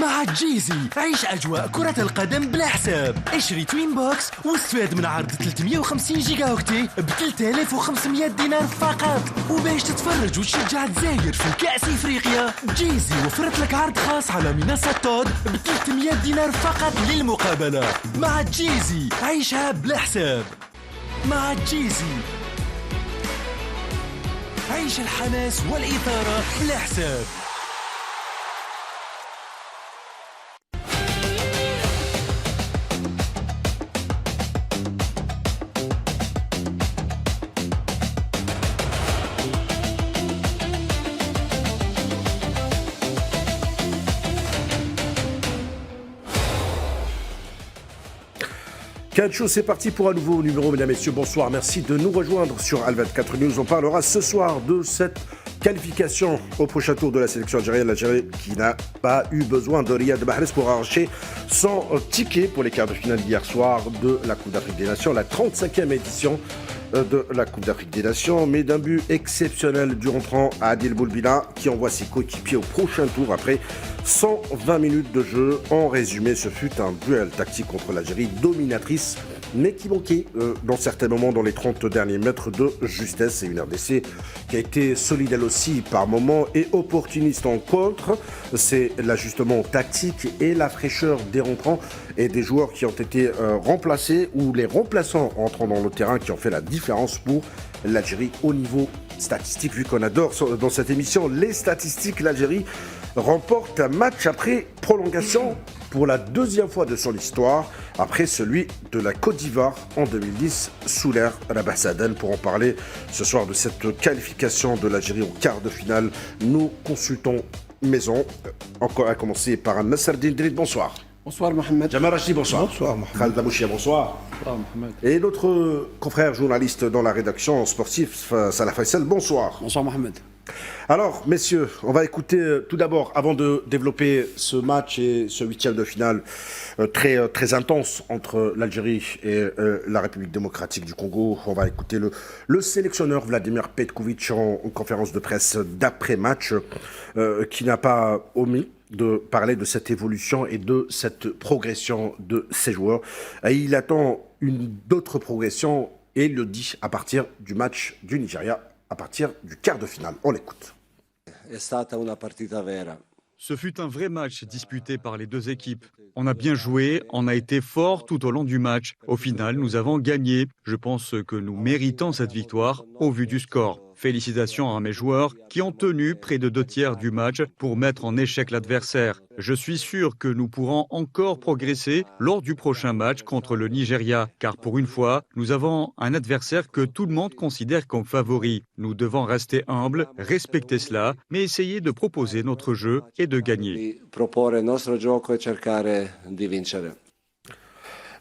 مع جيزي عيش أجواء كرة القدم بلا حساب. اشتري توين بوكس واستفاد من عرض 350 جيجا اوكتي ب 3500 دينار فقط. وباش تتفرج وتشجع الجزائر في كأس إفريقيا، جيزي وفرت لك عرض خاص على منصة تود ب 300 دينار فقط للمقابلة. مع جيزي عيشها بلا حساب. مع جيزي عيش الحماس والإثارة بلا حساب. Calcio, c'est parti pour un nouveau numéro, mesdames et messieurs, bonsoir, merci de nous rejoindre sur Al24 News. On parlera ce soir de cette qualification au prochain tour de la sélection algérienne, l'Algérie qui n'a pas eu besoin de Riyad Mahrez pour arracher son ticket pour les quarts de finale d'hier soir de la Coupe d'Afrique des Nations, la 35e édition de la Coupe d'Afrique des Nations, mais d'un but exceptionnel du rentrant à Adil Boulbina qui envoie ses coéquipiers au prochain tour après 120 minutes de jeu. En résumé, ce fut un duel tactique contre l'Algérie dominatrice, mais qui manquait dans certains moments dans les 30 derniers mètres de justesse. Et une RDC qui a été solide elle aussi par moments et opportuniste en contre. C'est l'ajustement tactique et la fraîcheur des rentrants et des joueurs qui ont été remplacés ou les remplaçants entrant dans le terrain qui ont fait la différence pour l'Algérie au niveau statistique. Vu qu'on adore dans cette émission les statistiques, l'Algérie remporte un match après prolongation pour la deuxième fois de son histoire, après celui de la Côte d'Ivoire en 2010 sous l'ère Rabah Saden. Pour en parler ce soir de cette qualification de l'Algérie au quart de finale, nous consultons maison, encore à commencer par Nasserdine Drid, bonsoir. Bonsoir Mohamed. Jamal Rachid, bonsoir. Bonsoir Mohamed. Khaled Lamouchia, bonsoir. Bonsoir Mohamed. Et notre confrère journaliste dans la rédaction sportive, Salah Faisal, bonsoir. Bonsoir Mohamed. Alors, messieurs, on va écouter tout d'abord, avant de développer ce match et ce huitième de finale très intense entre l'Algérie et la République démocratique du Congo, on va écouter le sélectionneur Vladimir Petkovic en conférence de presse d'après-match qui n'a pas omis de parler de cette évolution et de cette progression de ses joueurs. Et il attend d'autres progressions et il le dit à partir du match du Nigeria, à partir du quart de finale. On l'écoute. Ce fut un vrai match disputé par les deux équipes. On a bien joué, on a été fort tout au long du match. Au final, nous avons gagné. Je pense que nous méritons cette victoire au vu du score. Félicitations à mes joueurs qui ont tenu près de 2/3 du match pour mettre en échec l'adversaire. Je suis sûr que nous pourrons encore progresser lors du prochain match contre le Nigeria, car pour une fois, nous avons un adversaire que tout le monde considère comme favori. Nous devons rester humbles, respecter cela, mais essayer de proposer notre jeu et de gagner.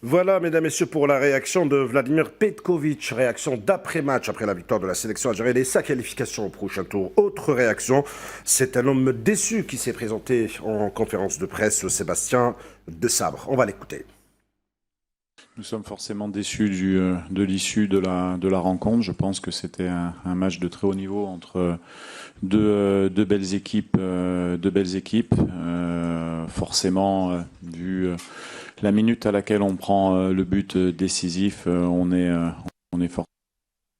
Voilà, mesdames et messieurs, pour la réaction de Vladimir Petkovic, réaction d'après-match après la victoire de la sélection algérienne et sa qualification au prochain tour. Autre réaction, c'est un homme déçu qui s'est présenté en conférence de presse, Sébastien Desabre. On va l'écouter. Nous sommes forcément déçus de l'issue de la rencontre. Je pense que c'était un match de très haut niveau entre deux belles équipes. Forcément, vu la minute à laquelle on prend le but décisif, on est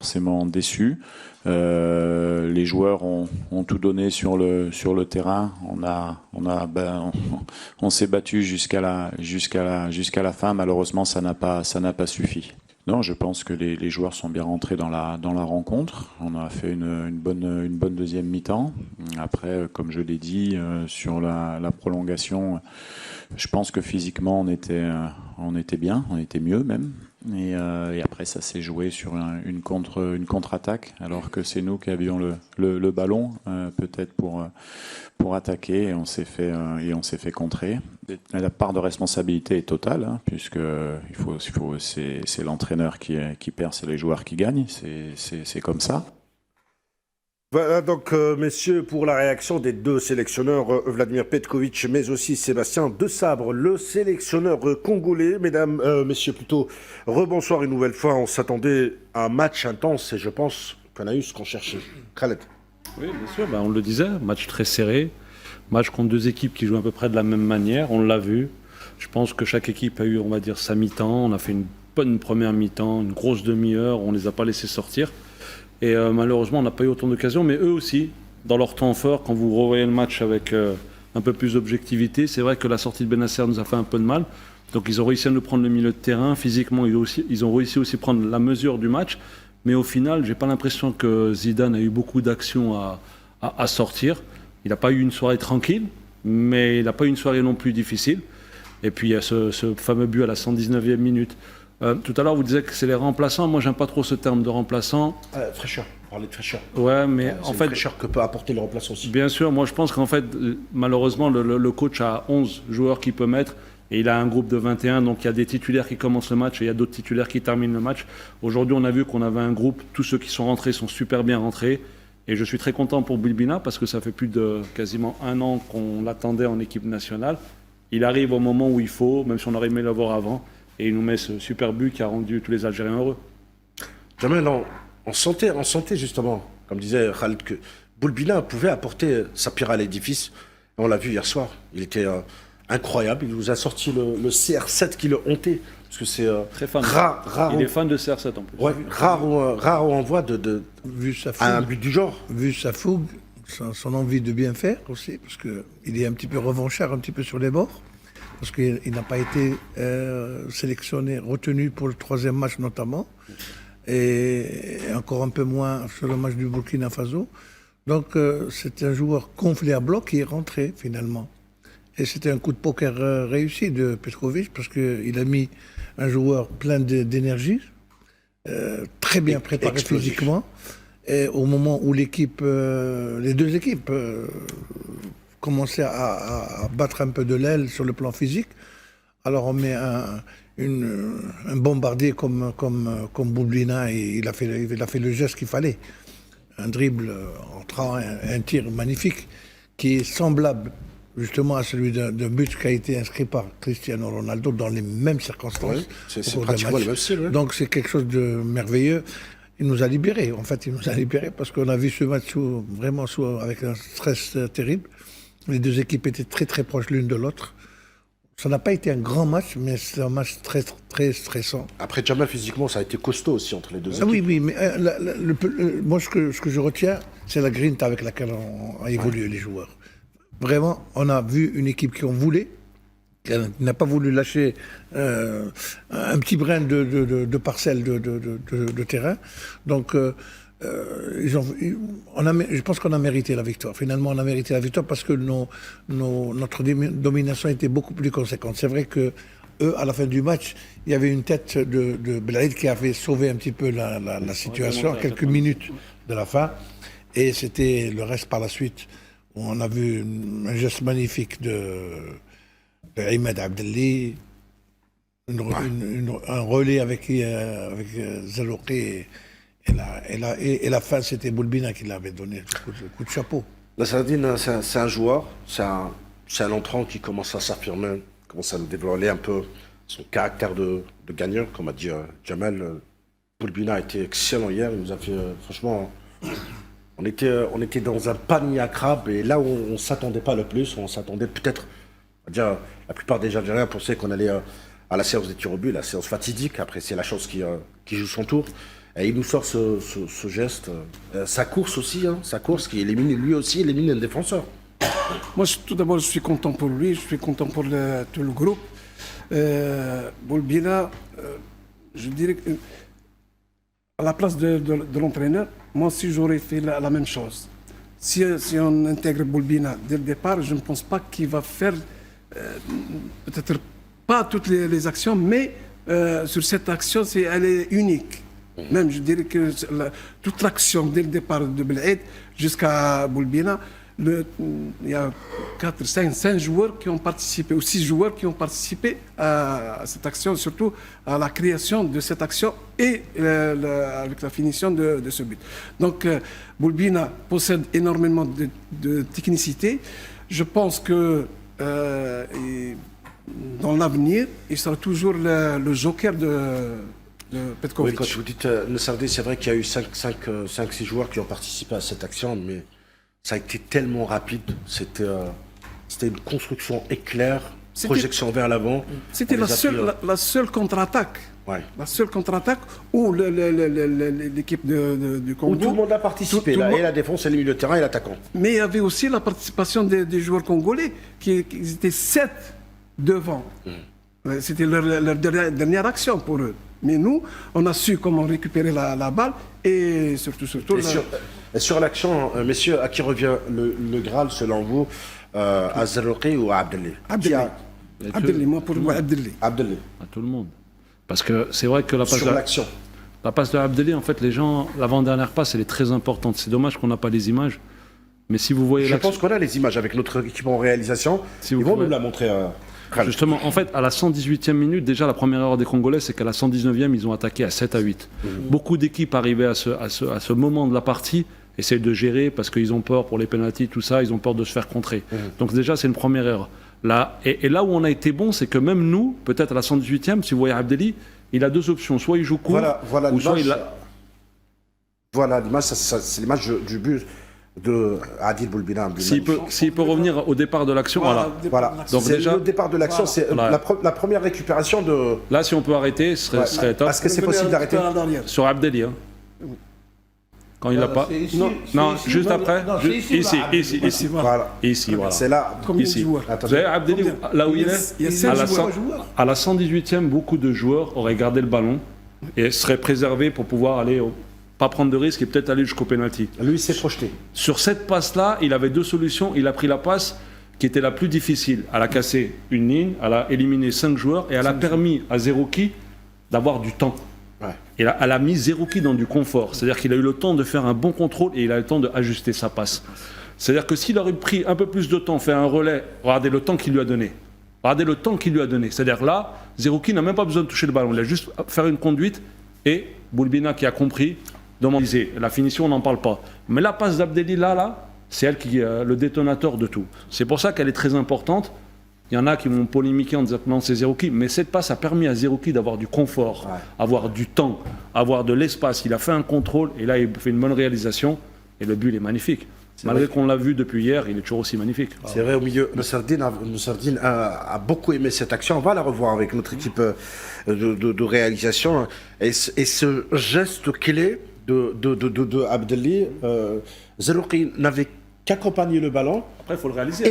forcément déçus. Les joueurs ont tout donné sur le terrain. On s'est battu jusqu'à la fin. Malheureusement, ça n'a pas suffi. Non, je pense que les joueurs sont bien rentrés dans la rencontre. On a fait une bonne deuxième mi-temps. Après, comme je l'ai dit, sur la prolongation, je pense que physiquement on était bien, on était mieux même. Et après, ça s'est joué sur une contre-attaque, alors que c'est nous qui avions le ballon, peut-être pour attaquer, et on s'est fait contrer. La part de responsabilité est totale, hein, puisque c'est l'entraîneur qui perd, c'est les joueurs qui gagnent, c'est comme ça. Voilà donc, messieurs, pour la réaction des deux sélectionneurs, Vladimir Petkovic, mais aussi Sébastien Desabre, le sélectionneur congolais. Mesdames, messieurs, plutôt, rebonsoir une nouvelle fois. On s'attendait à un match intense et je pense qu'on a eu ce qu'on cherchait. Khaled. Oui, bien sûr, on le disait, match très serré. Match contre deux équipes qui jouent à peu près de la même manière, on l'a vu. Je pense que chaque équipe a eu, on va dire, sa mi-temps. On a fait une bonne première mi-temps, une grosse demi-heure, on ne les a pas laissés sortir. Et malheureusement, on n'a pas eu autant d'occasions, mais eux aussi, dans leur temps fort, quand vous revoyez le match avec un peu plus d'objectivité, c'est vrai que la sortie de Benasser nous a fait un peu de mal. Donc ils ont réussi à nous prendre le milieu de terrain. Physiquement, ils ont réussi aussi à prendre la mesure du match. Mais au final, je n'ai pas l'impression que Zidane a eu beaucoup d'actions à sortir. Il n'a pas eu une soirée tranquille, mais il n'a pas eu une soirée non plus difficile. Et puis il y a ce fameux but à la 119e minute. Tout à l'heure, vous disiez que c'est les remplaçants. Moi, j'aime pas trop ce terme de remplaçant. Fraîcheur, parler de fraîcheur. Ouais, mais C'est en une fait, fraîcheur que peut apporter le remplaçant aussi. bien sûr, moi je pense qu'en fait, malheureusement, le coach a 11 joueurs qu'il peut mettre. Et il a un groupe de 21, donc il y a des titulaires qui commencent le match et il y a d'autres titulaires qui terminent le match. Aujourd'hui, on a vu qu'on avait un groupe, tous ceux qui sont rentrés sont super bien rentrés. Et je suis très content pour Boulbina parce que ça fait plus de quasiment un an qu'on l'attendait en équipe nationale. Il arrive au moment où il faut, même si on aurait aimé l'avoir avant. Et il nous met ce super but qui a rendu tous les Algériens heureux. Jamel, on sentait justement, comme disait Khalid, que Boulbina pouvait apporter sa pierre à l'édifice. Et on l'a vu hier soir. Il était incroyable. Il nous a sorti le CR7 qui le hontait. Parce que c'est Très fan. rare. Il est fan de CR7 en plus. Ouais, rare où on voit Vu sa un fougue, but du genre. vu sa fougue, son envie de bien faire aussi, parce qu'il est un petit peu revanchard, un petit peu sur les bords, parce qu'il n'a pas été sélectionné, retenu pour le troisième match notamment, et encore un peu moins sur le match du Burkina Faso. Donc c'est un joueur gonflé à bloc qui est rentré finalement. Et c'était un coup de poker réussi de Petrovic, parce qu'il a mis un joueur plein d'énergie, très bien préparé Explosif. physiquement. Et au moment où les deux équipes commençaient à battre un peu de l'aile sur le plan physique, alors on met un bombardier comme Boulbina, et il a fait le geste qu'il fallait. Un dribble entrant, un tir magnifique qui est semblable justement à celui d'un but qui a été inscrit par Cristiano Ronaldo dans les mêmes circonstances. Ouais, c'est au cours d'un pratiquement match. le même style. Ouais. Donc c'est quelque chose de merveilleux. Il nous a libérés. En fait, il nous a libérés parce qu'on a vu ce match avec un stress terrible. Les deux équipes étaient très très proches l'une de l'autre. Ça n'a pas été un grand match, mais c'est un match très très stressant. Après, Jamel, physiquement, ça a été costaud aussi entre les deux équipes. Ah oui, oui, mais moi ce que je retiens, c'est la grinta avec laquelle ont évolué les joueurs. Vraiment, on a vu une équipe qui en voulait, qui n'a pas voulu lâcher un petit brin de parcelle de terrain. Donc, je pense qu'on a mérité la victoire. Finalement, on a mérité la victoire parce que notre domination était beaucoup plus conséquente. C'est vrai que eux, à la fin du match, il y avait une tête de Belaïd qui avait sauvé un petit peu la situation à quelques minutes de la fin. Et c'était le reste par la suite. On a vu un geste magnifique de Ahmed Abdelli, un relais avec Zalouki, et la fin, c'était Boulbina qui l'avait donné le coup de chapeau. La Sardine, c'est un joueur, c'est un entrant qui commence à s'affirmer, commence à développer un peu son caractère de gagnant, comme a dit Jamel. Boulbina a été excellent hier, il nous a fait franchement... On était dans un panier à crabes, et là où on ne s'attendait pas le plus, on s'attendait peut-être, on va dire, la plupart des Algériens pensaient qu'on allait à la séance des tirs au but, la séance fatidique. Après, c'est la chance qui joue son tour. Et il nous sort ce geste. Sa course aussi, sa course qui lui aussi élimine un défenseur. Moi, tout d'abord, je suis content pour lui, je suis content pour tout le groupe. Boulbina, je dirais que à la place de l'entraîneur, moi aussi j'aurais fait la même chose. Si on intègre Boulbina dès le départ, je ne pense pas qu'il va faire, peut-être pas toutes les actions, mais sur cette action, elle est unique. Même, je dirais que toute l'action dès le départ de Belaïd jusqu'à Boulbina, il y a 4, 5 joueurs qui ont participé, ou 6 joueurs qui ont participé à cette action, surtout à la création de cette action et avec la finition de ce but. Donc, Boulbina possède énormément de technicité. Je pense que dans l'avenir, il sera toujours le joker de Petkovic. Oui, quand vous dites le Sardé, c'est vrai qu'il y a eu 5-6 joueurs qui ont participé à cette action, mais ça a été tellement rapide. C'était C'était une construction éclair, C'était- projection vers l'avant. C'était On les appuie, la seule contre-attaque. Ouais. La seule contre-attaque où l'équipe du Où Congo. tout le monde a participé, tout le là, monde- et la défense, et le milieu de terrain, et l'attaquant. Mais il y avait aussi la participation des joueurs congolais, qui étaient 7 devant. C'était leur dernière action pour eux. Mais nous, on a su comment récupérer la balle et surtout. Et sur l'action, messieurs, à qui revient le Graal selon vous, à Zerouki ou à Abdelli? Abdelli, moi pour moi, Abdelli. Abdelli. À tout le monde. Parce que c'est vrai que Sur l'action. la passe de Abdelli, en fait, les gens, l'avant-dernière passe, elle est très importante. C'est dommage qu'on n'a pas les images. Mais si vous voyez Je l'action- pense qu'on a les images avec notre équipe en réalisation. Si Ils vous vont pouvez- nous la montrer. Khaled. Justement, en fait, à la 118e minute, déjà la première erreur des Congolais, c'est qu'à la 119e, ils ont attaqué à 7 à 8. Beaucoup d'équipes arrivaient à ce moment de la partie, essayent de gérer parce qu'ils ont peur pour les pénaltys, tout ça, ils ont peur de se faire contrer. Donc déjà, c'est une première erreur. Là, et là où on a été bon, c'est que même nous, peut-être à la 118e, si vous voyez Abdelli, il a deux options. Soit il joue court, Voilà ou soit l'image. il a... Voilà l'image, c'est l'image du but de Adil Boulbina. S'il peut revenir au départ de l'action, voilà. Voilà. Donc C'est déjà- le départ de l'action, c'est Voilà. la première récupération de. Là, si on peut arrêter, ce serait top. Parce que c'est possible d'arrêter. Sur Abdelli, hein. Quand il n'a pas... Non, juste après. Ici, Voilà. Ici, voilà. C'est là. Combien de Ici. joueurs? Vous savez, Abdelli, là où il Il y a est, 7 à la, joueurs. à la 118e, beaucoup de joueurs auraient gardé le ballon et seraient préservés pour pouvoir aller, pas prendre de risques et peut-être aller jusqu'au penalty. Lui, il s'est projeté. Sur cette passe-là, il avait deux solutions. Il a pris la passe qui était la plus difficile. Elle a cassé une ligne, elle a éliminé 5 joueurs et elle a permis à Zerouki d'avoir du temps. Ouais. Et là, elle a mis Zerouki dans du confort. C'est-à-dire qu'il a eu le temps de faire un bon contrôle et il a eu le temps d'ajuster sa passe. C'est-à-dire que s'il aurait pris un peu plus de temps, fait un relais, regardez le temps qu'il lui a donné. Regardez le temps qu'il lui a donné. C'est-à-dire là, Zerouki n'a même pas besoin de toucher le ballon. Il a juste faire une conduite et Boulbina qui a compris, demandé. La finition, on n'en parle pas. Mais la passe d'Abdelli, là, c'est elle qui est le détonateur de tout. C'est pour ça qu'elle est très importante. Il y en a qui vont polémiquer en disant non, c'est Zerouki, mais cette passe a permis à Zerouki d'avoir du confort, avoir du temps, avoir de l'espace. Il a fait un contrôle et là il fait une bonne réalisation et le but il est magnifique. Malgré qu'on l'a vu depuis hier, il est toujours aussi magnifique. C'est vrai, au milieu, Nusardine a beaucoup aimé cette action. On va la revoir avec notre équipe de réalisation. Et ce geste clé de Abdelli, Zerouki n'avait qu'accompagner le ballon Après, il faut le réaliser.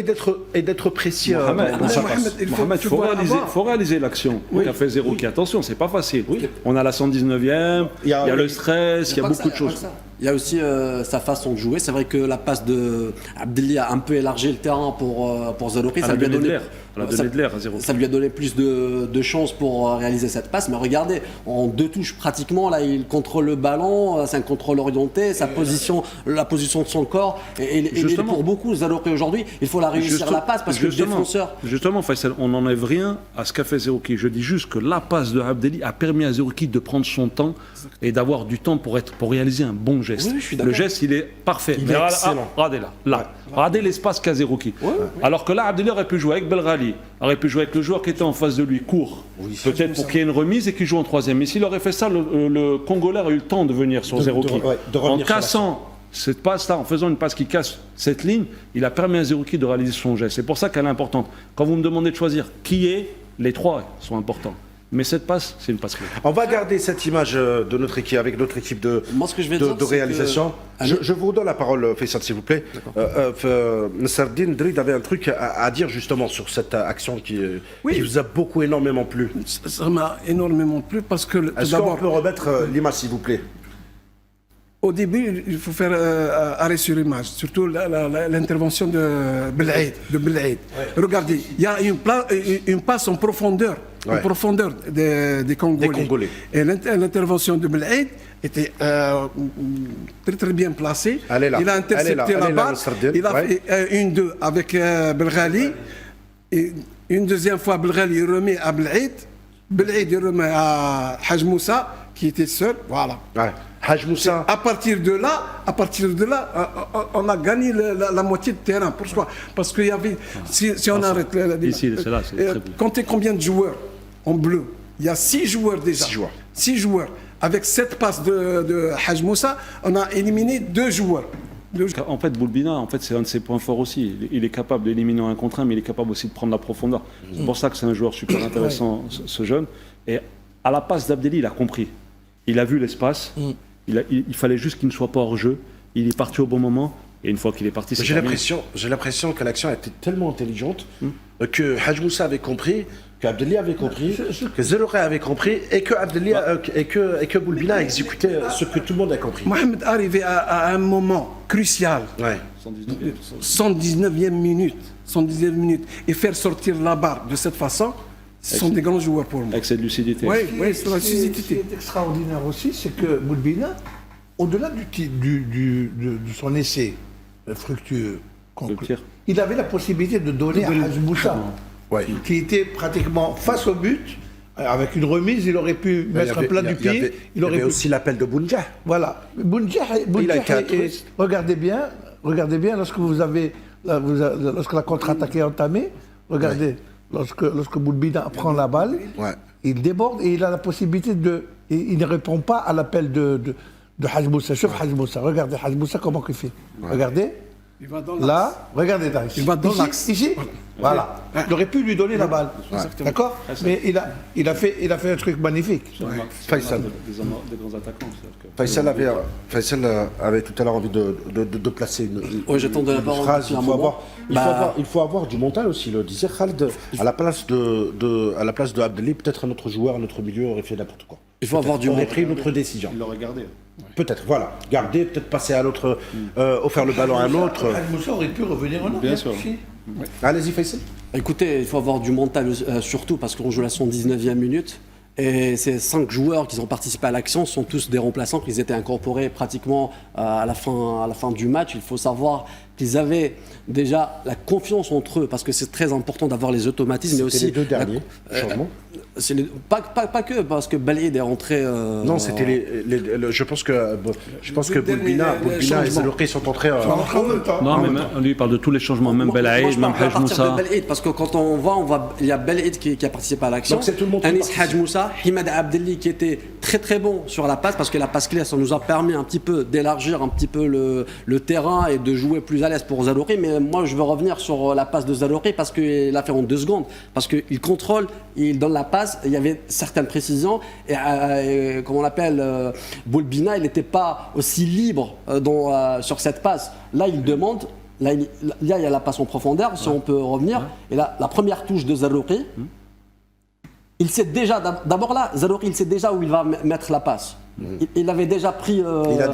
et d'être précis Mohamed, dans sa Mohamed, passe. il faut- Mohamed, tu dois avoir- faut réaliser l'action qu'a fait Zerouki. Attention, c'est pas facile. On a la 119e, il y a le stress, il y a beaucoup de choses. Il y a aussi sa façon de jouer. C'est vrai que la passe de Abdelli a un peu élargi le terrain pour Zerouki. Elle a donné de l'air. Elle a donné de l'air à Zerouki. Ça lui a donné plus de chances pour réaliser cette passe. Mais regardez, en 2 touches pratiquement, là, il contrôle le ballon. C'est un contrôle orienté. Sa position, la position de son corps. Et Justement. pour beaucoup, Zerouki aujourd'hui, il faut la réussir la passe parce que le défenseur. Justement, Faisal, on n'enlève rien à ce qu'a fait Zerouki. Je dis juste que la passe de Abdelli a permis à Zerouki de prendre son temps et d'avoir du temps pour réaliser un bon geste. Oui, je suis d'accord. Le geste, il est parfait. Il Mais est regardez- excellent. regardez là. Regardez l'espace qu'a Zerouki. Alors que là, Abdelli aurait pu jouer avec Belghali, aurait pu jouer avec le joueur qui était en face de lui, court. Peut-être pour qu'il y ait une remise et qu'il joue en troisième. Mais s'il aurait fait ça, le Congolais aurait eu le temps de venir sur Zerouki. de En revenir sur cassant cette passe-là, en faisant une passe qui casse cette ligne, il a permis à Zerouki de réaliser son geste. C'est pour ça qu'elle est importante. Quand vous me demandez de choisir qui est, les trois sont importants. Mais cette passe, c'est une passe clé. On va garder cette image de notre équipe, avec notre équipe Moi, ce que je vais dire, de c'est réalisation. que- Je vous redonne la parole, Faisal, s'il vous plaît. Nusardine Drid avait un truc à dire justement sur cette action qui vous a énormément plu. Ça m'a énormément plu parce que tout Est-ce qu'on d'abord, peut remettre l'image, s'il vous plaît? au début, il faut faire arrêt sur image, surtout l'intervention de Belaïd. Regardez, il y a une passe en profondeur, des Congolais. Et l'intervention de Belaïd était très bien placée. Elle est là. Il a intercepté la balle. Il a fait 1-2 avec Belghali. Et une deuxième fois, Belghali remet à Belaïd. Belaïd remet à Haj Moussa, qui était seul. Voilà. Ouais. Haj Moussa. À partir de là, on a gagné la moitié de terrain. Pourquoi? Parce qu'il y avait, si on arrête Ici, c'est là, c'est très bien. comptez combien de joueurs en bleu? Il y a 6 joueurs déjà. 6 joueurs. Avec cette passe de Haj Moussa, on a éliminé 2 joueurs. En fait, Boulbina, c'est un de ses points forts aussi. Il est capable d'éliminer un contre un, mais il est capable aussi de prendre la profondeur. C'est pour ça que c'est un joueur super intéressant, ce jeune. Et à la passe d'Abdelli, il a compris. Il a vu l'espace. Il fallait juste qu'il ne soit pas hors jeu. Il est parti au bon moment. Et une fois qu'il est parti, c'est terminé. J'ai l'impression que l'action a été tellement intelligente que Hadj Moussa avait compris, qu'Abdelli avait compris, que Zelouré avait compris et que Abdelli et que Boulbina a exécuté ce que tout le monde a compris. Mohamed arrivé à un moment crucial, Ouais. 119e minute, 119e minute, et faire sortir la barre de cette façon, ce sont des grands joueurs pour moi. Avec cette lucidité. Oui, c'est la Ce qui lucidité. est extraordinaire aussi, c'est que Boulbina, au-delà de son essai fructueux, tir. il avait la possibilité de donner à Hadj Moussa, Ouais. qui était pratiquement face au but, avec une remise, il aurait pu mettre un plat du pied, il y aurait avait pu... aussi l'appel de Bounja. Voilà. Il a été altruiste. Regardez bien, lorsque lorsque la contre-attaque est entamée, regardez, lorsque Boulbina prend la balle, Ouais. il déborde et il a la possibilité il ne répond pas à l'appel de Hadj Moussa. Sauf Hadj Moussa. Regardez Hadj Moussa comment il fait. Regardez. Il va dans Là, regardez là. Il va dans Ici, l'axe. Ici, voilà. Il aurait pu lui donner la balle. D'accord. Mais il a fait un truc magnifique. Faisal. Des grands attaquants. Faisal avait tout à l'heure envie de placer une j'attends de la parole phrase. depuis un moment. Il faut avoir du mental aussi, le disait Khaled. À la place de Abdelli, peut-être un autre joueur, un autre milieu aurait fait n'importe quoi. Il faut avoir du aurait mental. pris une autre décision. Il l'aurait gardé. Peut-être, voilà. Garder, peut-être passer à l'autre, offrir le ballon à un autre. Hadj Moussa aurait pu revenir en Bien sûr. Allez-y, Faisal. Écoutez, il faut avoir du mental surtout parce qu'on joue la 119e minute. Et ces 5 joueurs qui ont participé à l'action sont tous des remplaçants qui étaient incorporés pratiquement à la fin du match. Il faut savoir qu'ils avaient déjà la confiance entre eux parce que c'est très important d'avoir les automatismes. Mais aussi les deux derniers changements. Pas que parce que Balaïd est rentré. Non, c'était je pense que Boulbina et Zelouré sont entrés. En même temps. Non, mais lui, il parle de tous les changements, même Moi, Belaïd, je même parle à Hadj partir de Moussa. Belaïd, parce que quand on voit, il y a Belaïd qui a participé à l'action. Donc c'est tout le monde qui Anis participe. Hadj Moussa, Himad Abdelli qui était très très bon sur la passe, parce que la passe claire, ça nous a permis un petit peu d'élargir un petit peu le terrain et de jouer plus à l'aise pour Zelouré. Mais moi, je veux revenir sur la passe de Zelouré parce qu'il l'a fait en 2 secondes. Parce qu'il contrôle, il donne la passe, il y avait certaines précisions. Et comment on l'appelle, Boulbina, il n'était pas aussi libre sur cette passe. Là, il demande. Là, il y a la passe en profondeur, si on peut revenir. Et là, la première touche de Zelouré, il sait déjà, d'abord là, Zelouré, il sait déjà où il va mettre la passe. Il avait déjà pris, il a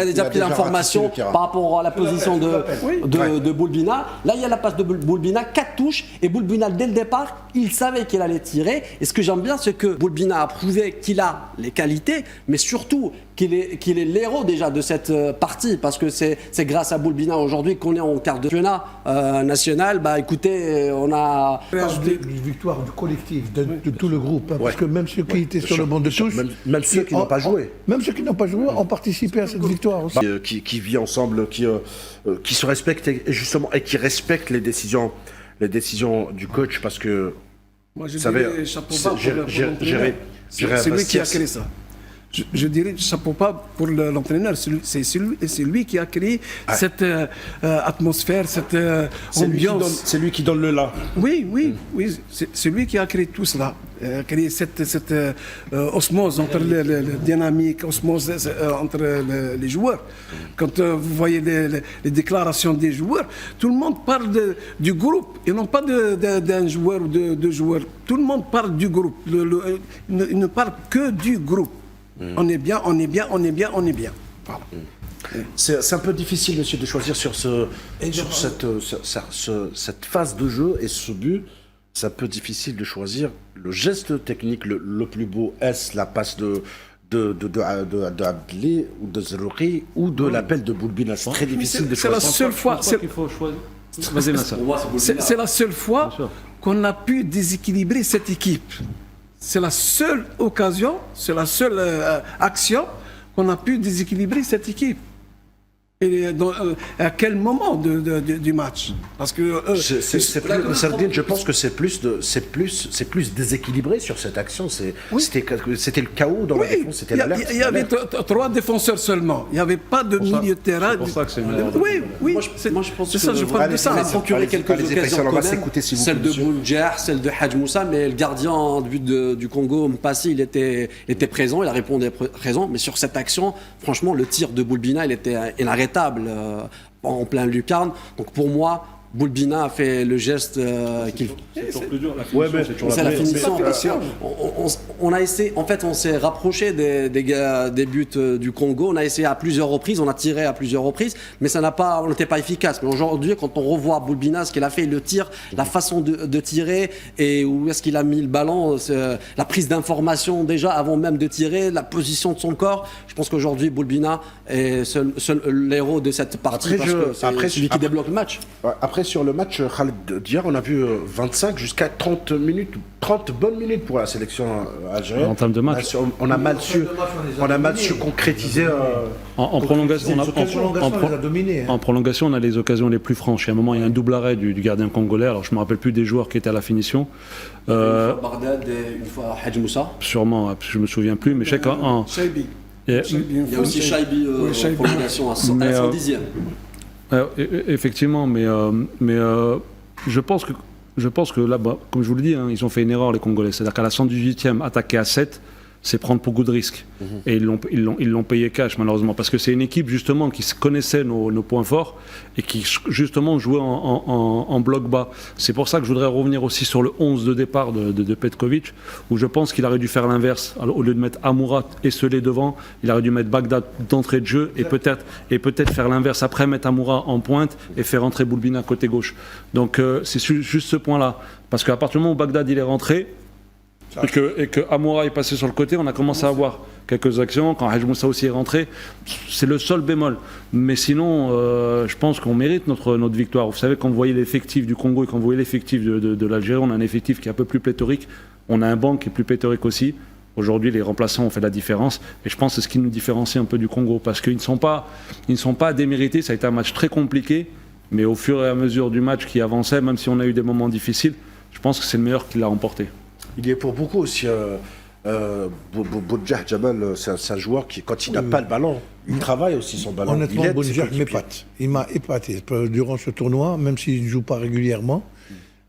déjà pris l'information par rapport à la position de Boulbina. Là, il y a la passe de Boulbina, 4 touches, et Boulbina, dès le départ, il savait qu'il allait tirer. Et ce que j'aime bien, c'est que Boulbina a prouvé qu'il a les qualités, mais surtout qu'il est l'héros déjà de cette partie, parce que c'est grâce à Boulbina aujourd'hui qu'on est en quart de championnat national. Bah écoutez, on a... Une victoire du collectif, de tout le groupe, hein, parce que même ceux qui étaient sur le banc de touche, Même ceux qui n'ont pas joué. Même ceux qui n'ont pas joué ont participé à cette victoire aussi. Qui vit ensemble, qui se respecte et justement et qui respecte les décisions du coach, parce que Moi, je vous savez, dirais chapeau bas pour gérer c'est lui qui a créé ça. Je dirais chapeau bas pour l'entraîneur. C'est lui qui a créé cette atmosphère, cette ambiance. C'est lui qui donne le là. Oui. C'est lui qui a créé tout cela. Créé cette osmose entre les dynamiques, osmose entre les joueurs. Quand vous voyez les déclarations des joueurs, tout le monde parle du groupe et non pas d'un joueur ou de 2 joueurs. Tout le monde parle du groupe. Il ne parle que du groupe. On est bien. Voilà. C'est un peu difficile, monsieur, de choisir sur cette phase de jeu et ce but. C'est un peu difficile de choisir le geste technique le plus beau. Est-ce la passe de Abdelli ou de Zelouré ou de l'appel de Boulbina? C'est très difficile de C'est la choisir. seule fois. qu'il faut choisir. Vas-y, Massa. C'est la seule fois Bien sûr. qu'on a pu déséquilibrer cette équipe. C'est la seule occasion, c'est la seule action qu'on a pu déséquilibrer cette équipe. Et à quel moment du match? Parce que Sardine, je pense que c'est plus déséquilibré sur cette action. C'était le chaos dans la défense, c'était l'alerte. Il y avait 3 défenseurs seulement. Il n'y avait pas de milieu de terrain. C'est pour ça que c'est meilleur. Oui. Moi, je pense c'est ça, je parle de ça. On a procuré quelques occasions quand même. Celle de Boulger, celle de Hadj Moussa, mais le gardien de but du Congo, Mpassi, il était présent, il a répondu présent. Mais sur cette action, franchement, le tir de Boulbina, il était inarrêtable en plein lucarne. Donc pour moi, Boulbina a fait le geste qu'il faut. C'est toujours plus dur, la finition, C'est la finition. Parce on a essayé, en fait, on s'est rapproché des buts du Congo. On a essayé à plusieurs reprises, on a tiré à plusieurs reprises, mais on n'était pas efficace. Mais aujourd'hui, quand on revoit Boulbina, ce qu'il a fait, le tir, la façon de tirer et où est-ce qu'il a mis le ballon, la prise d'information déjà avant même de tirer, la position de son corps. Je pense qu'aujourd'hui, Boulbina est l'héros de cette partie c'est celui qui débloque le match. Après, sur le match, Khaled, d'hier, on a vu 25 jusqu'à 30 bonnes minutes pour la sélection algérienne. En termes de match. On a mal su concrétiser. En prolongation, en prolongation, on a les occasions les plus franches. Il y a un moment, il y a un double arrêt du gardien congolais. Alors, je ne me rappelle plus des joueurs qui étaient à la finition. Une fois Bardad et une fois Hadj Moussa. Sûrement, je ne me souviens plus. Mais je sais qu'en... Shaibi. Il y a aussi Shaibi en prolongation à 110e. Effectivement, mais je pense que là-bas, comme je vous le dis, ils ont fait une erreur, les Congolais. C'est-à-dire qu'à la 118e, attaquer à 7, c'est prendre beaucoup de risques. Et ils l'ont payé cash, malheureusement. Parce que c'est une équipe, justement, qui connaissait nos points forts et qui, justement, jouait en bloc bas. C'est pour ça que je voudrais revenir aussi sur le 11 de départ de Petkovic, où je pense qu'il aurait dû faire l'inverse. Au lieu de mettre Amoura esselé devant, il aurait dû mettre Bagdad d'entrée de jeu et peut-être faire l'inverse. Après, mettre Amoura en pointe et faire rentrer Boulbina côté gauche. Donc, c'est juste ce point-là. Parce qu'à partir du moment où Bagdad il est rentré, et que Amoura est passé sur le côté, on a commencé à avoir quelques actions. Quand Hadj Moussa aussi est rentré, c'est le seul bémol. Mais sinon, je pense qu'on mérite notre victoire. Vous savez, quand vous voyez l'effectif du Congo et quand vous voyez l'effectif de l'Algérie, on a un effectif qui est un peu plus pléthorique. On a un banc qui est plus pléthorique aussi. Aujourd'hui, les remplaçants ont fait la différence. Et je pense que c'est ce qui nous différencie un peu du Congo. Parce qu'ils ne sont pas démérités. Ça a été un match très compliqué. Mais au fur et à mesure du match qui avançait, même si on a eu des moments difficiles, je pense que c'est le meilleur qui l'a remporté. Il y est pour beaucoup aussi. Boudjah Jamal, c'est un joueur qui, quand il n'a pas le ballon, il travaille aussi son ballon. Honnêtement, Boudjah m'épate. Il m'a épaté durant ce tournoi, même s'il ne joue pas régulièrement.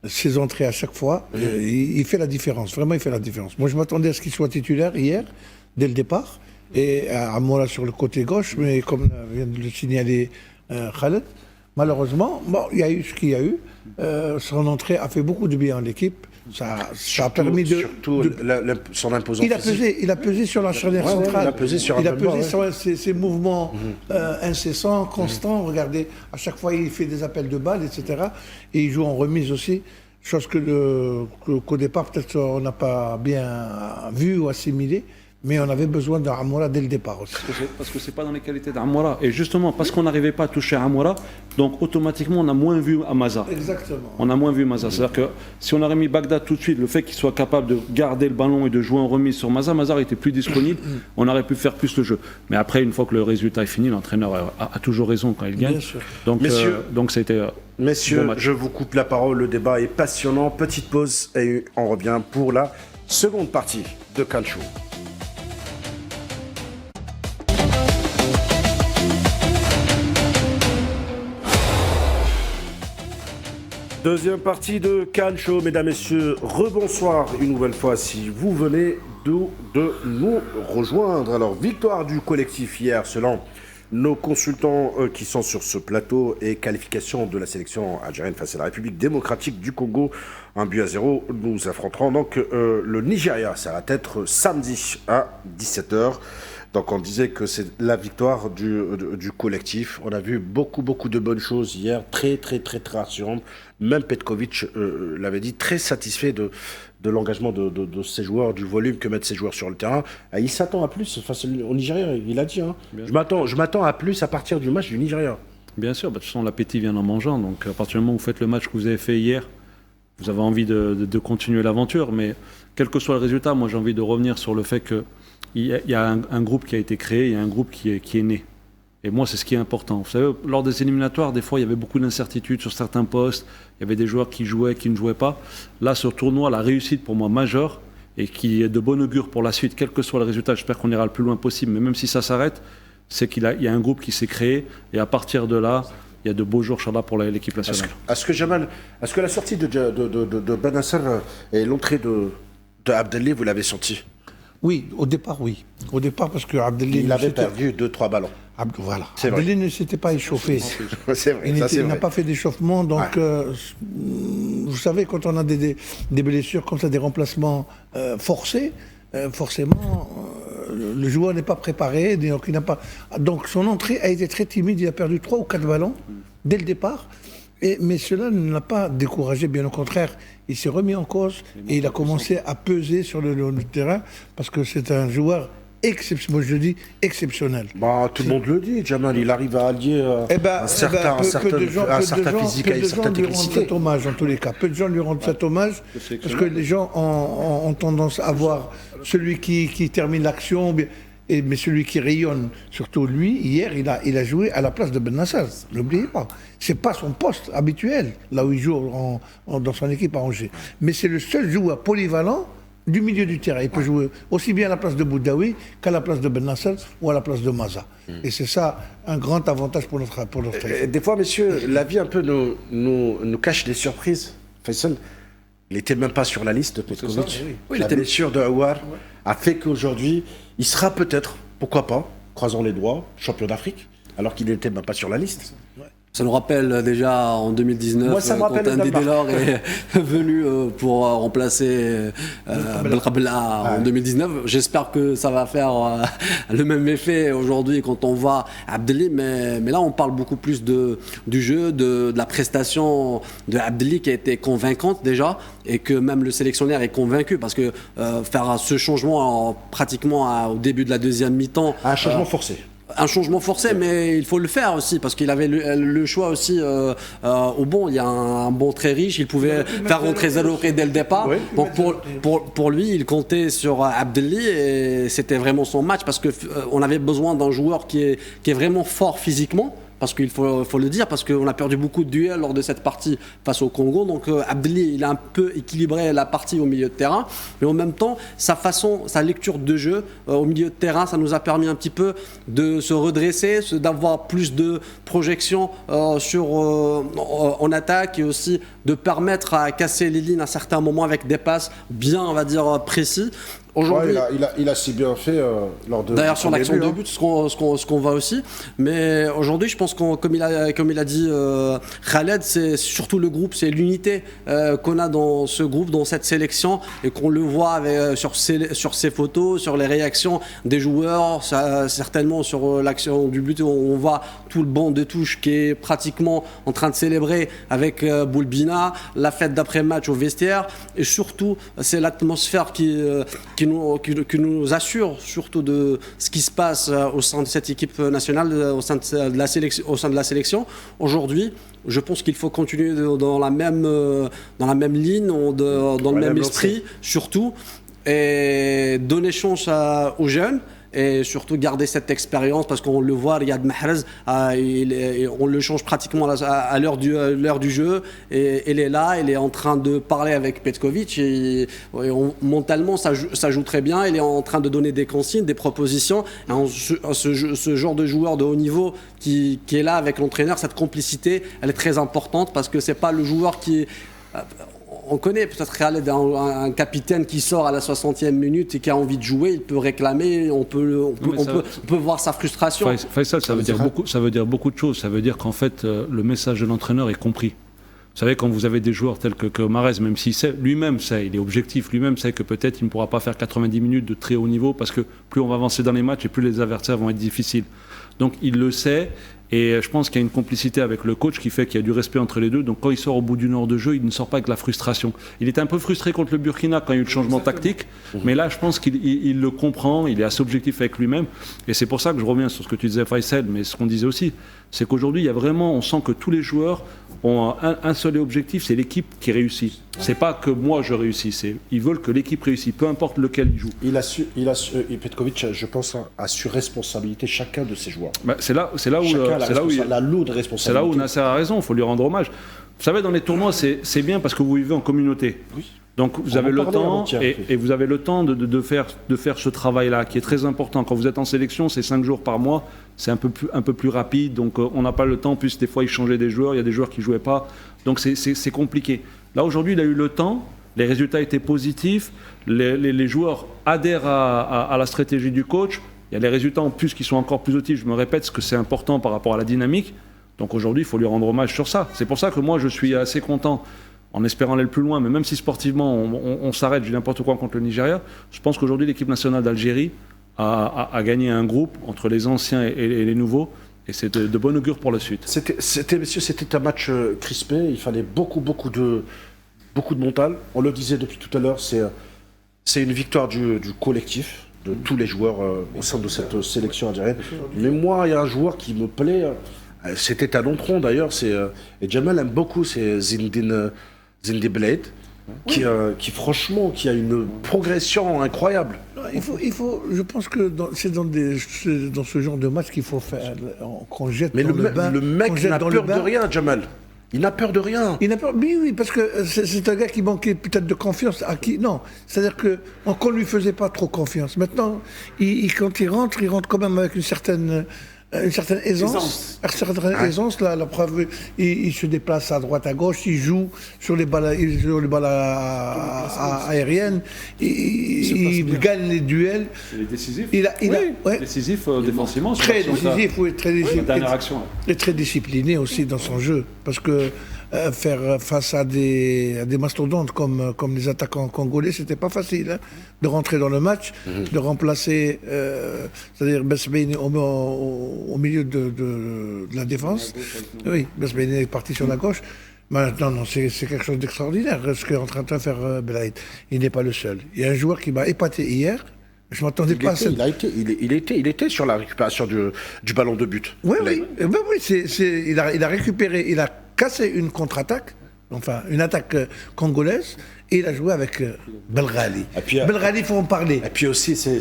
Ses entrées à chaque fois, il fait la différence. Vraiment, il fait la différence. Moi, je m'attendais à ce qu'il soit titulaire hier, dès le départ, et à Amoura sur le côté gauche, mais comme vient de le signaler Khaled, malheureusement, il y a eu ce qu'il y a eu. Son entrée a fait beaucoup de bien à l'équipe. Ça a permis son imposant il a pesé sur la charnière centrale. Il a pesé sur ses mouvements incessants, constants. Regardez, à chaque fois, il fait des appels de balles, etc. Et il joue en remise aussi. Chose qu'au départ, peut-être, on n'a pas bien vu ou assimilé. Mais on avait besoin d'Amoura dès le départ aussi. Parce que c'est pas dans les qualités d'Amoura. Et justement, parce qu'on n'arrivait pas à toucher Amoura, donc automatiquement, on a moins vu Maza. Exactement. On a moins vu Maza. C'est-à-dire que si on aurait mis Bagdad tout de suite, le fait qu'il soit capable de garder le ballon et de jouer en remise sur Maza était plus disponible, on aurait pu faire plus le jeu. Mais après, une fois que le résultat est fini, l'entraîneur a toujours raison quand il gagne. Bien sûr. Donc ça a été Messieurs, bon je vous coupe la parole, le débat est passionnant. Petite pause et on revient pour la seconde partie de Can Show. Deuxième partie de Can Show, mesdames, messieurs, rebonsoir une nouvelle fois si vous venez de nous rejoindre. Alors, victoire du collectif hier selon nos consultants qui sont sur ce plateau et qualification de la sélection algérienne face à la République démocratique du Congo. 1-0, nous affronterons donc le Nigeria. Ça va être samedi à 17h. Donc on disait que c'est la victoire du collectif. On a vu beaucoup de bonnes choses hier, très rassurantes. Même Petkovic l'avait dit, très satisfait de l'engagement de ses joueurs, du volume que mettent ses joueurs sur le terrain. Et il s'attend à plus face au Nigeria, il a dit. Hein. Je m'attends à plus à partir du match du Nigeria. Bien sûr, de toute façon l'appétit vient en mangeant. Donc à partir du moment où vous faites le match que vous avez fait hier, vous avez envie de continuer l'aventure. Mais quel que soit le résultat, moi j'ai envie de revenir sur le fait que il y a un groupe qui a été créé, il y a un groupe qui est né. Et moi, c'est ce qui est important. Vous savez, lors des éliminatoires, des fois, il y avait beaucoup d'incertitudes sur certains postes. Il y avait des joueurs qui jouaient, qui ne jouaient pas. Là, ce tournoi, la réussite pour moi majeure, et qui est de bon augure pour la suite, quel que soit le résultat, j'espère qu'on ira le plus loin possible, mais même si ça s'arrête, c'est qu'il y a un groupe qui s'est créé, et à partir de là, il y a de beaux jours, Inch'Allah, pour l'équipe nationale. Est-ce que la sortie de Ben Nasser et l'entrée de Abdelli, vous l'avez senti? Oui, au départ, oui. Au départ, parce que Abdelli... Il avait perdu 2-3 ballons. Voilà. C'est vrai. Abdelli ne s'était pas échauffé. C'est vrai, Il n'a pas fait d'échauffement, donc vous savez, quand on a des blessures comme ça, des remplacements forcés, forcément, le joueur n'est pas préparé, donc il n'a pas. Donc son entrée a été très timide. Il a perdu 3 ou 4 ballons dès le départ. Mais cela ne l'a pas découragé, bien au contraire. Il s'est remis en cause et il a commencé à peser sur le terrain parce que c'est un joueur exceptionnel. Moi, je le dis exceptionnel. Tout le monde le dit, Jamal. Il arrive à allier un certain physique et une certaine technicité. Peu de gens lui rendent cet hommage, en tous les cas. Peu de gens lui rendent cet hommage parce que les gens ont tendance à voir celui qui termine l'action. Mais celui qui rayonne, surtout lui, hier, il a joué à la place de Ben Nasser. N'oubliez pas. C'est pas son poste habituel, là où il joue dans son équipe à Angers. Mais c'est le seul joueur polyvalent du milieu du terrain. Il peut jouer aussi bien à la place de Boudaoui qu'à la place de Ben Nasser ou à la place de Maza. Et c'est ça un grand avantage pour notre équipe. Des fois, messieurs, la vie un peu nous cache des surprises. Faisal, il n'était même pas sur la liste de Petkovic. La blessure de Aouar a fait qu'aujourd'hui, il sera peut-être, pourquoi pas, croisons les doigts, champion d'Afrique, alors qu'il n'était même pas sur la liste. Ça nous rappelle déjà en 2019 quand Andy Delors est venu pour remplacer Belkhabla en 2019. J'espère que ça va faire le même effet aujourd'hui quand on voit Abdelli, mais là on parle beaucoup plus du jeu, de la prestation de Abdelli qui a été convaincante déjà et que même le sélectionneur est convaincu parce que faire ce changement pratiquement au début de la deuxième mi-temps. Un changement forcé. Un changement forcé, mais il faut le faire aussi parce qu'il avait le choix aussi au bon. Il y a un bon très riche, il pouvait faire rentrer Zalouri dès le départ. Oui. Donc pour lui, il comptait sur Abdelli et c'était vraiment son match parce que on avait besoin d'un joueur qui est vraiment fort physiquement. Parce qu'il faut le dire, parce qu'on a perdu beaucoup de duels lors de cette partie face au Congo. Donc Abdelli, il a un peu équilibré la partie au milieu de terrain. Mais en même temps, sa lecture de jeu au milieu de terrain, ça nous a permis un petit peu de se redresser, d'avoir plus de projection en attaque et aussi de permettre à casser les lignes à certains moments avec des passes bien, on va dire, précis. Aujourd'hui, il a si bien fait lors de. D'ailleurs, sur l'action de but, ce qu'on voit aussi. Mais aujourd'hui, je pense comme il a dit Khaled, c'est surtout le groupe, c'est l'unité qu'on a dans ce groupe, dans cette sélection, et qu'on le voit sur ces photos, sur les réactions des joueurs, certainement sur l'action du but, on voit tout le banc de touche qui est pratiquement en train de célébrer avec Boulbina, la fête d'après-match au vestiaire, et surtout, c'est l'atmosphère qui nous assure surtout de ce qui se passe au sein de cette équipe nationale, au sein de la sélection. Aujourd'hui, je pense qu'il faut continuer dans la même ligne, dans le même esprit, surtout, et donner chance aux jeunes. Et surtout garder cette expérience parce qu'on le voit, Riyad Mahrez, on le change pratiquement à l'heure du jeu et il est là, il est en train de parler avec Petkovic et mentalement ça joue très bien, il est en train de donner des consignes, des propositions et ce genre de joueur de haut niveau qui est là avec l'entraîneur, cette complicité elle est très importante parce que c'est pas le joueur qui est... On connaît peut-être Khaled, un capitaine qui sort à la 60e minute et qui a envie de jouer, il peut réclamer, on peut voir sa frustration. Faisal, ça veut dire beaucoup de choses. Ça veut dire qu'en fait, le message de l'entraîneur est compris. Vous savez, quand vous avez des joueurs tels que Mahrez, même s'il sait, lui-même sait, il est objectif, lui-même sait que peut-être il ne pourra pas faire 90 minutes de très haut niveau parce que plus on va avancer dans les matchs et plus les adversaires vont être difficiles. Donc il le sait. Et je pense qu'il y a une complicité avec le coach qui fait qu'il y a du respect entre les deux. Donc quand il sort au bout d'une heure de jeu, il ne sort pas avec la frustration. Il était un peu frustré contre le Burkina quand il y a eu le changement tactique. Mais là, je pense qu'il le comprend, il est assez objectif avec lui-même. Et c'est pour ça que je reviens sur ce que tu disais, Faisal, mais ce qu'on disait aussi, c'est qu'aujourd'hui, il y a vraiment, on sent que tous les joueurs ont un seul objectif, c'est l'équipe qui réussit. C'est pas que moi je réussis, ils veulent que l'équipe réussisse, peu importe lequel il joue. Et Petkovic, je pense, a su responsabilité chacun de ses joueurs. Bah, c'est là où la lourde responsabilité. C'est là où Nasser a raison, il faut lui rendre hommage. Vous savez, dans les tournois, c'est bien parce que vous vivez en communauté. Oui. Donc vous avez le temps et vous avez le temps de faire ce travail-là qui est très important. Quand vous êtes en sélection, c'est 5 jours par mois, c'est un peu plus rapide, donc on n'a pas le temps. Plus des fois, ils changeaient des joueurs, il y a des joueurs qui ne jouaient pas, donc c'est compliqué. Là aujourd'hui, il a eu le temps, les résultats étaient positifs, les joueurs adhèrent à la stratégie du coach. Il y a les résultats en plus qui sont encore plus positifs. Je me répète, parce que c'est important par rapport à la dynamique. Donc aujourd'hui, il faut lui rendre hommage sur ça. C'est pour ça que moi, je suis assez content, en espérant aller le plus loin, mais même si sportivement on s'arrête, je dis n'importe quoi contre le Nigeria, je pense qu'aujourd'hui l'équipe nationale d'Algérie a gagné un groupe entre les anciens et les nouveaux, et c'est de bon augure pour la suite. C'était un match crispé, il fallait beaucoup de mental. On le disait depuis tout à l'heure, c'est une victoire du collectif, de tous les joueurs au sein de cette sélection algérienne. Mais moi, il y a un joueur qui me plaît, c'était un non-tron d'ailleurs, et Jamal aime beaucoup, c'est Zindi Blade, qui franchement, qui a une progression incroyable. Je pense que c'est dans ce genre de match qu'il faut faire, qu'on jette mais dans le bain. Le mec n'a peur de rien, Jamal. Il n'a peur de rien. Il n'a peur, oui, parce que c'est un gars qui manquait peut-être de confiance. Non, c'est-à-dire qu'on ne lui faisait pas trop confiance. Maintenant, quand il rentre quand même avec une certaine aisance. Aisance, la preuve, il se déplace à droite, à gauche, il joue sur les balles aériennes, il gagne les duels. Il est décisif. Décisif défensivement. Très décisif, oui, très décisif. Dernière action. Et très discipliné aussi dans son jeu, parce que faire face à des mastodontes comme les attaquants congolais, c'était pas facile, hein, de rentrer dans le match, de remplacer, c'est-à-dire Besbeni au milieu de la défense. Oui, Besbeni est parti sur la gauche. Maintenant, non, c'est quelque chose d'extraordinaire ce qu'est en train de faire Belaïd. Il n'est pas le seul. Il y a un joueur qui m'a épaté hier. Je m'attendais pas à ça. Il était sur la récupération du ballon de but. Oui, il a récupéré, il a cassé une contre-attaque, enfin une attaque congolaise, et il a joué avec Belghali. Belghali, il faut en parler. Et puis aussi, c'est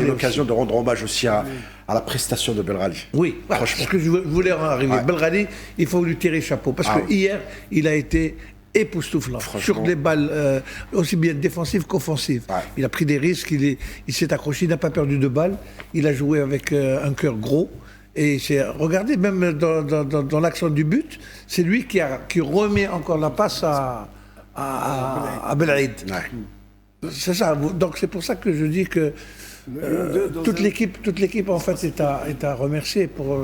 l'occasion de rendre hommage aussi à la prestation de Belghali. Oui, franchement. Parce que je voulais en arriver. Ouais. Belghali, il faut lui tirer chapeau, parce que hier, il a été époustouflant sur les balles aussi bien défensives qu'offensives. Ouais. Il a pris des risques, il s'est accroché, il n'a pas perdu de balles, il a joué avec un cœur gros. Et regardez, même dans l'action du but, c'est lui qui remet encore la passe à Belaïd. Ouais. C'est ça. Donc c'est pour ça que je dis que toute l'équipe en fait est à remercier pour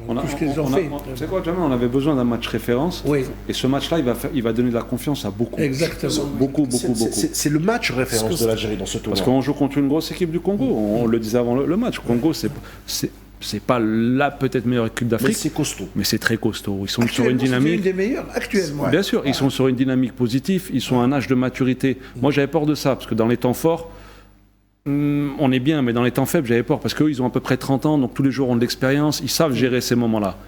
tout ce qu'ils ont fait. C'est quoi, Jamal, on avait besoin d'un match référence. Oui. Et ce match-là, il va donner de la confiance à beaucoup. Exactement. Beaucoup. C'est le match référence de l'Algérie dans ce tournoi. Parce qu'on joue contre une grosse équipe du Congo. On le disait avant le match. Congo, c'est pas la peut-être meilleure équipe d'Afrique. Mais c'est costaud. Mais c'est très costaud. Ils sont sur une dynamique. C'est une des meilleures actuellement. Bien sûr, ils sont sur une dynamique positive. Ils sont à un âge de maturité. Moi, j'avais peur de ça parce que dans les temps forts, on est bien, mais dans les temps faibles, j'avais peur parce qu'eux, ils ont à peu près 30 ans, donc tous les joueurs ont de l'expérience. Ils savent gérer ces moments-là.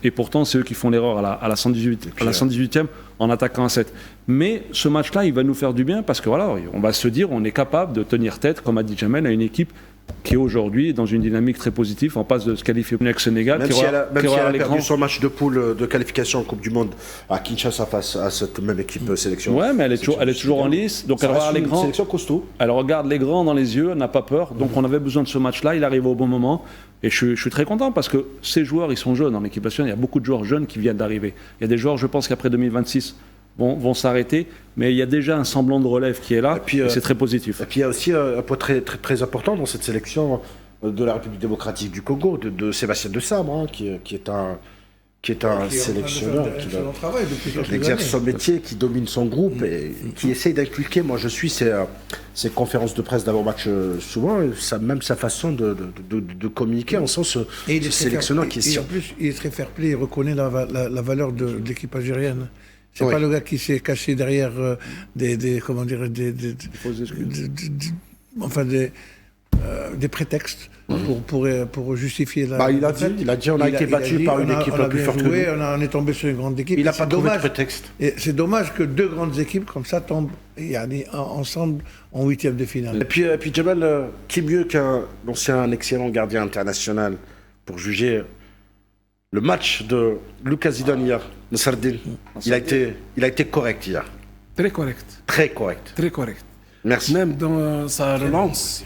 Et pourtant, c'est eux qui font l'erreur à la 118e en attaquant à 7. Mais ce match-là, il va nous faire du bien parce que voilà, on va se dire, on est capable de tenir tête, comme a dit Jamel, à une équipe qui est aujourd'hui dans une dynamique très positive, en passe de se qualifier avec Sénégal. Même si elle a perdu son match de poule de qualification en Coupe du Monde à Kinshasa face à cette même équipe sélection. Ouais, mais elle est toujours en lice. Donc elle regarde les grands. Sélection costaud. Elle regarde les grands dans les yeux, elle n'a pas peur. Donc on avait besoin de ce match-là, il arrive au bon moment. Et je suis très content parce que ces joueurs, ils sont jeunes en équipe nationale. Il y a beaucoup de joueurs jeunes qui viennent d'arriver. Il y a des joueurs, je pense qu'après 2026, vont s'arrêter, mais il y a déjà un semblant de relève qui est là, et c'est très positif. Et puis il y a aussi un point très important dans cette sélection de la République démocratique du Congo, de Sébastien de Sabre, qui est un sélectionneur qui exerce son métier, qui domine son groupe et qui essaye d'inculquer. Moi, je suis ces conférences de presse d'avant-match souvent, même sa façon de communiquer en sens sélectionneur qui est sûr. Et en plus, il est très fair-play, il reconnaît la valeur de l'équipe algérienne. C'est pas le gars qui s'est caché derrière des prétextes pour justifier la. Bah, il a défaite. dit on a été battu par une équipe on a plus bien forte que joué, nous. on est tombé sur une grande équipe. Il n'a Et pas c'est trouvé de dommage. prétexte. Et c'est dommage que deux grandes équipes comme ça tombent ensemble en huitième de finale. Et puis Jamal, qui mieux qu'un ancien excellent gardien international pour juger le match de Lucas Zidane hier, de Sardine. Il a été correct hier. Très correct. Très correct. Très correct. Merci. Même dans sa relance.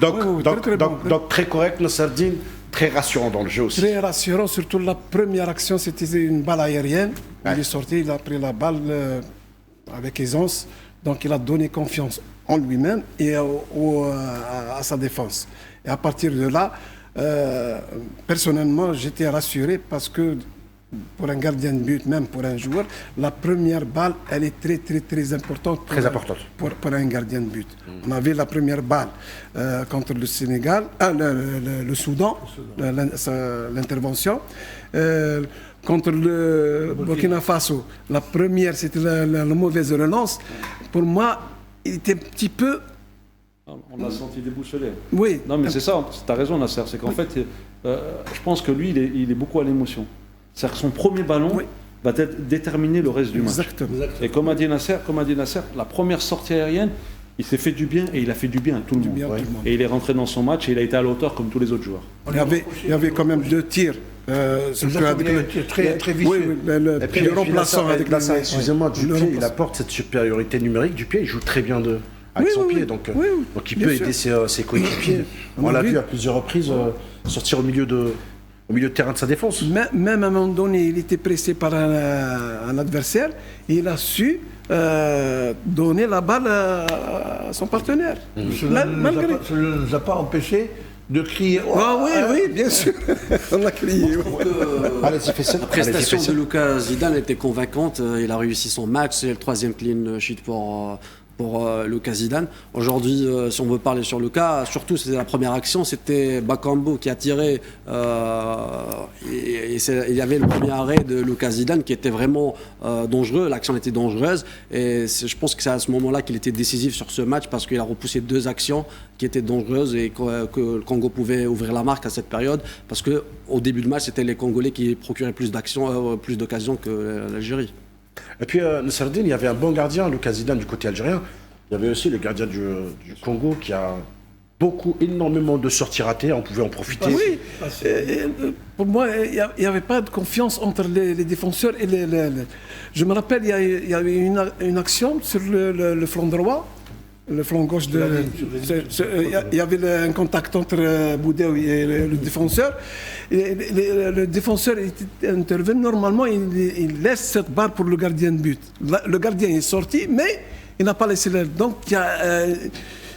Donc très correct, Nasserdine, très rassurant dans le jeu aussi. Très rassurant, surtout la première action, c'était une balle aérienne. Ouais. Il est sorti, il a pris la balle avec aisance. Donc il a donné confiance en lui-même et à sa défense. Et à partir de là, personnellement, j'étais rassuré parce que pour un gardien de but, même pour un joueur, la première balle, elle est très, très, très importante. Très importante. Pour un gardien de but. On avait la première balle contre le Sénégal, le Soudan, l'intervention. Contre le Burkina Faso, la première, c'était la mauvaise relance. Pour moi, il était un petit peu... On l'a senti déboussolé. Oui. Non, mais c'est ça, tu as raison, Nasser. C'est qu'en fait, je pense que lui, il est beaucoup à l'émotion. C'est-à-dire que son premier ballon va déterminer le reste du match. Exactement. Et comme a dit Nasser, la première sortie aérienne, il s'est fait du bien et il a fait du bien à tout le monde. Et il est rentré dans son match et il a été à l'auteur comme tous les autres joueurs. Il y avait quand même 2 tirs. Très vicieux. Et puis le remplaçant avec là, excusez-moi, Dupié, il apporte cette supériorité numérique. Dupié, il joue très bien avec son pied, donc il peut aider ses coéquipiers. On l'a vu à plusieurs reprises sortir au milieu de terrain de sa défense. Même à un moment donné, il était pressé par un adversaire et il a su donner la balle à son partenaire. Cela ne nous a pas empêché de crier. Oui, bien sûr. On a crié. La prestation de Lucas Zidane était convaincante. Il a réussi son match. C'est le 3e clean sheet pour Lucas Zidane. Aujourd'hui, si on veut parler sur Lucas, surtout c'était la première action, c'était Bakambu qui a tiré et il y avait le premier arrêt de Lucas Zidane qui était vraiment dangereux, l'action était dangereuse et je pense que c'est à ce moment-là qu'il était décisif sur ce match parce qu'il a repoussé 2 actions qui étaient dangereuses et que le Congo pouvait ouvrir la marque à cette période parce qu'au début du match, c'était les Congolais qui procuraient plus d'occasions que l'Algérie. Et puis, Nasserdine, il y avait un bon gardien, Lucas Zidane, du côté algérien. Il y avait aussi le gardien du Congo qui a énormément de sorties ratées. On pouvait en profiter. Oui, pour moi, il n'y avait pas de confiance entre les défenseurs et Je me rappelle, il y avait une action sur le flanc droit. Le flanc gauche il y avait un contact entre Boudéo et le défenseur. Et le défenseur intervient normalement, il laisse cette barre pour le gardien de but. Le gardien est sorti, mais il n'a pas laissé l'air. Donc il y a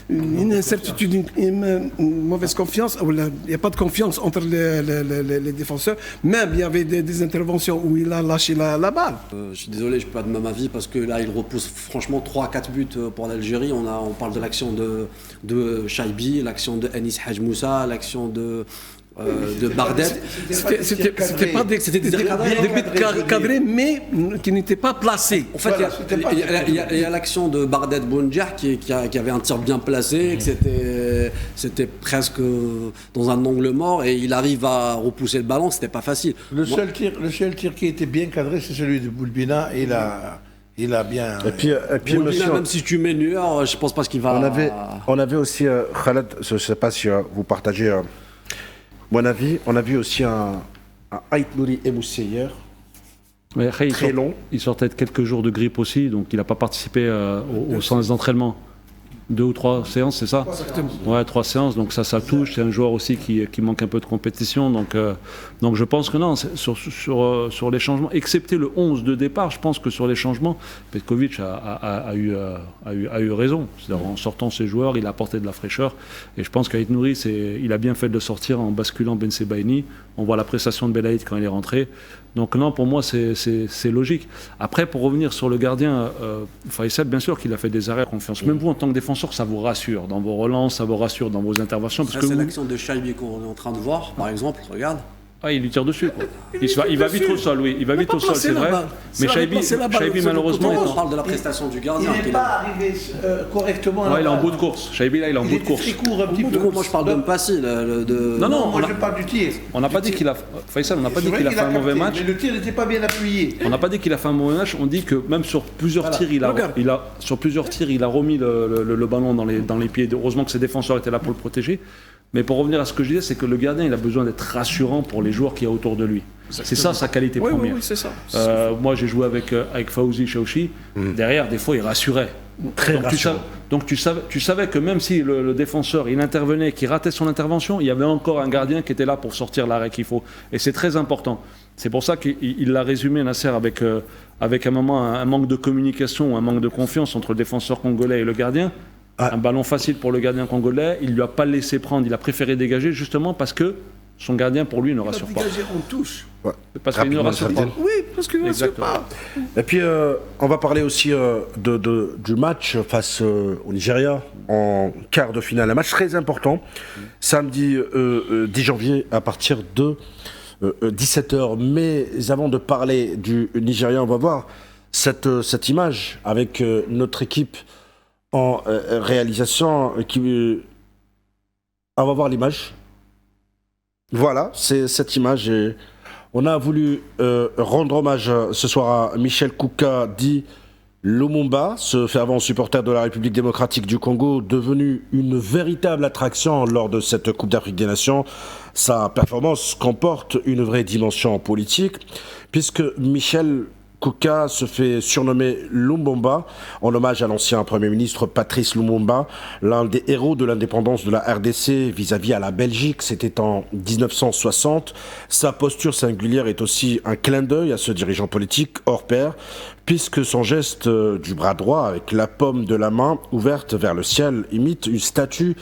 une incertitude, une mauvaise confiance. Il n'y a pas de confiance entre les défenseurs. Même il y avait des interventions où il a lâché la balle. Je suis désolé, je ne peux pas de même avis parce que là, il repousse franchement 3-4 buts pour l'Algérie. On parle de l'action de Chaibi, l'action de Anis Haj Moussa, l'action de Bardet. C'était des buts cadrés, mais qui n'étaient pas placés. En fait, il y a l'action de Bardet Bounjah qui avait un tir bien placé, que c'était presque dans un angle mort, et il arrive à repousser le ballon, c'était pas facile. Le seul tir qui était bien cadré, c'est celui de Boulbina, et il a bien. Et puis Boulbina, même si tu mets Nuer, je pense pas qu'il va. On avait aussi Khaled, je ne sais pas si vous partagez mon avis. On a vu aussi un Ait Nouri Emoussé hier. Très long. Il sortait de quelques jours de grippe aussi, donc il n'a pas participé aux séances d'entraînement. 2 ou 3 séances, c'est ça? Ouais, 3 séances, donc ça touche. C'est un joueur aussi qui manque un peu de compétition. Donc je pense que non, sur les changements, excepté le 11 de départ, je pense que sur les changements, Petkovic a eu raison. C'est-à-dire, en sortant ses joueurs, il a apporté de la fraîcheur. Et je pense qu'Ait Nouri, il a bien fait de le sortir en basculant Ben Sebaini. On voit la prestation de Belaïd quand il est rentré. Donc non, pour moi, c'est logique. Après, pour revenir sur le gardien, Faisal, bien sûr qu'il a fait des arrêts confiance. Même vous, en tant que défenseur, ça vous rassure dans vos relances, ça vous rassure dans vos interventions. Parce que c'est l'action de Chaibi qu'on est en train de voir, par exemple, regarde. Ah, il lui tire dessus, quoi. Il va vite au sol, oui. Il va vite au sol, c'est vrai. Mais Shaibi, malheureusement, On parle de la prestation du gardien. Il n'est pas arrivé correctement. Ouais, il est en bout de course. Shaibi, là, il est en bout de course. Très court, un petit peu. Moi, je parle de Mpassi. Non, moi je parle du tir. on n'a pas dit qu'il a. Faisal, on n'a pas dit qu'il a fait un mauvais match. Mais le tir n'était pas bien appuyé. On n'a pas dit qu'il a fait un mauvais match. On dit que même sur plusieurs tirs, il a remis le ballon dans les pieds. Heureusement que ses défenseurs étaient là pour le protéger. Mais pour revenir à ce que je disais, c'est que le gardien, il a besoin d'être rassurant pour les joueurs qu'il y a autour de lui. C'est ça sa qualité première. Oui, c'est ça. Moi, j'ai joué avec Fawzi Chaouchi. Derrière, des fois, il rassurait. Très rassurant. Donc tu savais que même si le défenseur il intervenait, qu'il ratait son intervention, il y avait encore un gardien qui était là pour sortir l'arrêt qu'il faut. Et c'est très important. C'est pour ça qu'il l'a résumé, Nasser, avec un moment un manque de communication, un manque de confiance entre le défenseur congolais et le gardien. Un ballon facile pour le gardien congolais, il ne lui a pas laissé prendre, il a préféré dégager justement parce que son gardien pour lui ne rassure pas. Dégager, on touche. Ouais. Parce qu'il ne rassure pas. Oui, parce qu'il ne rassure pas. Et puis, on va parler aussi du match face au Nigeria en quart de finale. Un match très important, samedi 10 janvier à partir de 17h. Mais avant de parler du Nigeria, on va voir cette image avec notre équipe en réalisation. On va voir l'image. Voilà, c'est cette image. Et on a voulu rendre hommage ce soir à Michel Kouka, dit Lumumba, ce fervent supporter de la République démocratique du Congo, devenu une véritable attraction lors de cette Coupe d'Afrique des Nations. Sa performance comporte une vraie dimension politique, puisque Michel Kouka se fait surnommer Lumumba en hommage à l'ancien Premier ministre Patrice Lumumba, l'un des héros de l'indépendance de la RDC vis-à-vis à la Belgique. C'était en 1960. Sa posture singulière est aussi un clin d'œil à ce dirigeant politique hors pair, puisque son geste du bras droit avec la paume de la main ouverte vers le ciel imite une statue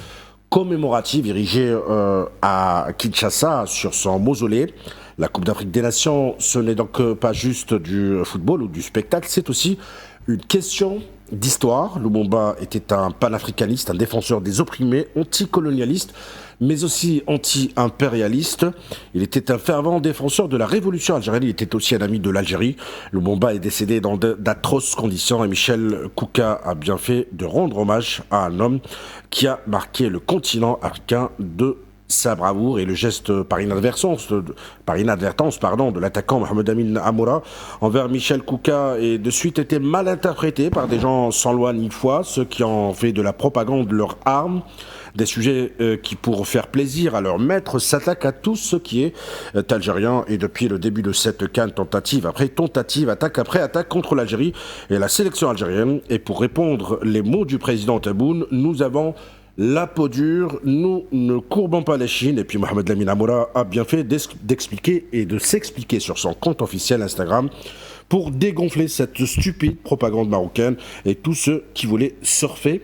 commémorative érigée à Kinshasa sur son mausolée. La Coupe d'Afrique des Nations, ce n'est donc pas juste du football ou du spectacle, c'est aussi une question d'histoire. Lumumba était un panafricaniste, un défenseur des opprimés, anticolonialiste, mais aussi anti-impérialiste. Il était un fervent défenseur de la révolution algérienne, il était aussi un ami de l'Algérie. Lumumba est décédé dans d'atroces conditions et Michel Kouka a bien fait de rendre hommage à un homme qui a marqué le continent africain de sa bravoure et le geste par inadvertance de l'attaquant Mohamed Amin Amoura envers Michel Kouka et de suite été mal interprété par des gens sans loi ni foi, ceux qui ont fait de la propagande leur arme, des sujets qui, pour faire plaisir à leur maître, s'attaquent à tout ce qui est algérien. Et depuis le début de cette CAN, tentative après tentative, attaque après attaque contre l'Algérie et la sélection algérienne. Et pour répondre les mots du président Tebboune, nous avons la peau dure, nous ne courbons pas les chines. Et puis Mohamed Lamine Amoura a bien fait d'expliquer et de s'expliquer sur son compte officiel Instagram pour dégonfler cette stupide propagande marocaine et tous ceux qui voulaient surfer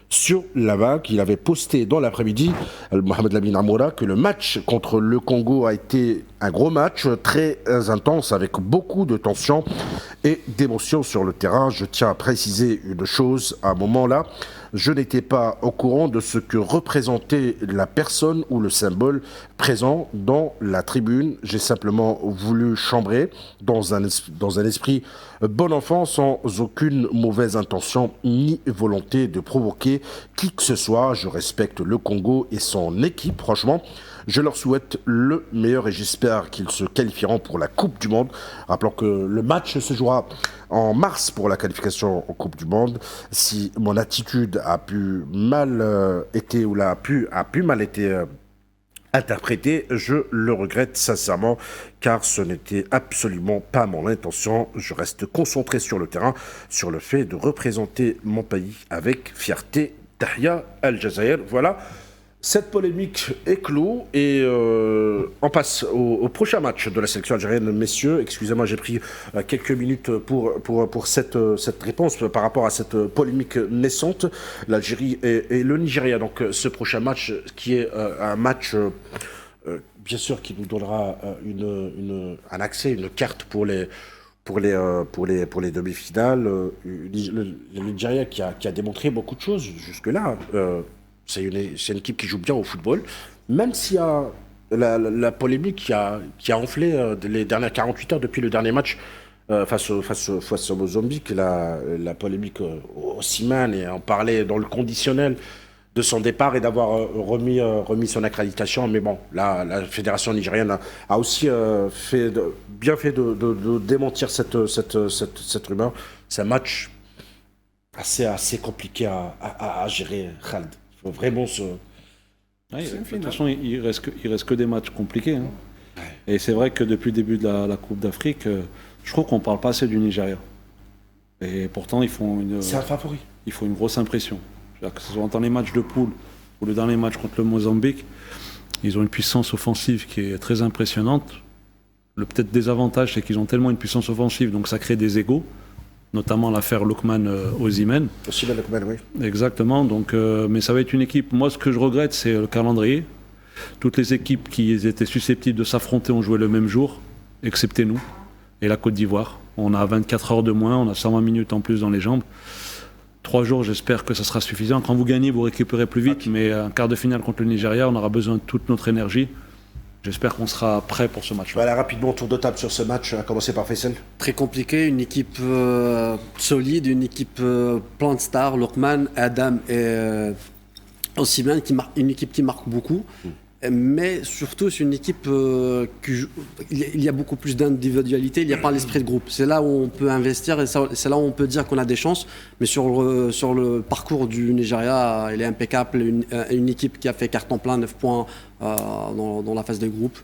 sur la vague. Il avait posté dans l'après-midi, Mohamed Lamine Amoura, que le match contre le Congo a été un gros match, très intense, avec beaucoup de tension et d'émotion sur le terrain. Je tiens à préciser une chose, à un moment-là, je n'étais pas au courant de ce que représentait la personne ou le symbole présent dans la tribune. J'ai simplement voulu chambrer dans un esprit bon enfant, sans aucune mauvaise intention ni volonté de provoquer qui que ce soit. Je respecte le Congo et son équipe, franchement. Je leur souhaite le meilleur et j'espère qu'ils se qualifieront pour la Coupe du Monde. Rappelons que le match se jouera en mars pour la qualification en Coupe du Monde. Si mon attitude a pu mal été ou a pu mal été interprétée, je le regrette sincèrement car ce n'était absolument pas mon intention. Je reste concentré sur le terrain, sur le fait de représenter mon pays avec fierté. Tahia Al-Jazair, voilà. Cette polémique est close et on passe au prochain match de la sélection algérienne. Messieurs, excusez-moi, j'ai pris quelques minutes pour cette réponse par rapport à cette polémique naissante. L'Algérie et le Nigeria, donc ce prochain match qui est un match bien sûr qui nous donnera un accès, une carte pour les demi-finales. Le Nigeria qui a démontré beaucoup de choses jusque-là. C'est une équipe qui joue bien au football, même s'il y a la polémique qui a enflé les dernières 48 heures depuis le dernier match face au Mozambique, la polémique Osimhen, et en parler dans le conditionnel de son départ et d'avoir remis son accréditation. Mais bon, la fédération nigérienne a aussi bien fait de démentir cette rumeur. C'est un match assez compliqué à gérer, Khaled. Il faut vraiment se... Ouais, de toute façon, il reste que des matchs compliqués. Hein. Et c'est vrai que depuis le début de la Coupe d'Afrique, je trouve qu'on ne parle pas assez du Nigeria. Et pourtant, c'est un favori. Il faut une grosse impression. Que ce soit dans les matchs de poule ou le dernier match contre le Mozambique, ils ont une puissance offensive qui est très impressionnante. Le peut-être désavantage, c'est qu'ils ont tellement une puissance offensive, donc ça crée des égos, notamment l'affaire Lookman-Osimhen. Osimhen, Lookman, oui. Exactement, donc, mais ça va être une équipe. Moi, ce que je regrette, c'est le calendrier. Toutes les équipes qui étaient susceptibles de s'affronter ont joué le même jour, excepté nous et la Côte d'Ivoire. On a 24 heures de moins, on a 120 minutes en plus dans les jambes. 3 jours, j'espère que ça sera suffisant. Quand vous gagnez, vous récupérez plus vite, mais un quart de finale contre le Nigeria, on aura besoin de toute notre énergie. J'espère qu'on sera prêt pour ce match. Voilà, rapidement, tour de table sur ce match, à commencer par Faisal. Très compliqué, une équipe solide, une équipe plein de stars, Lookman, Adam et Osimhen, une équipe qui marque beaucoup. Mais surtout, c'est une équipe il y a beaucoup plus d'individualité, il n'y a pas l'esprit de groupe. C'est là où on peut investir et c'est là où on peut dire qu'on a des chances. Mais sur le parcours du Nigeria, il est impeccable. Une équipe qui a fait carton plein, 9 points dans la phase de groupe.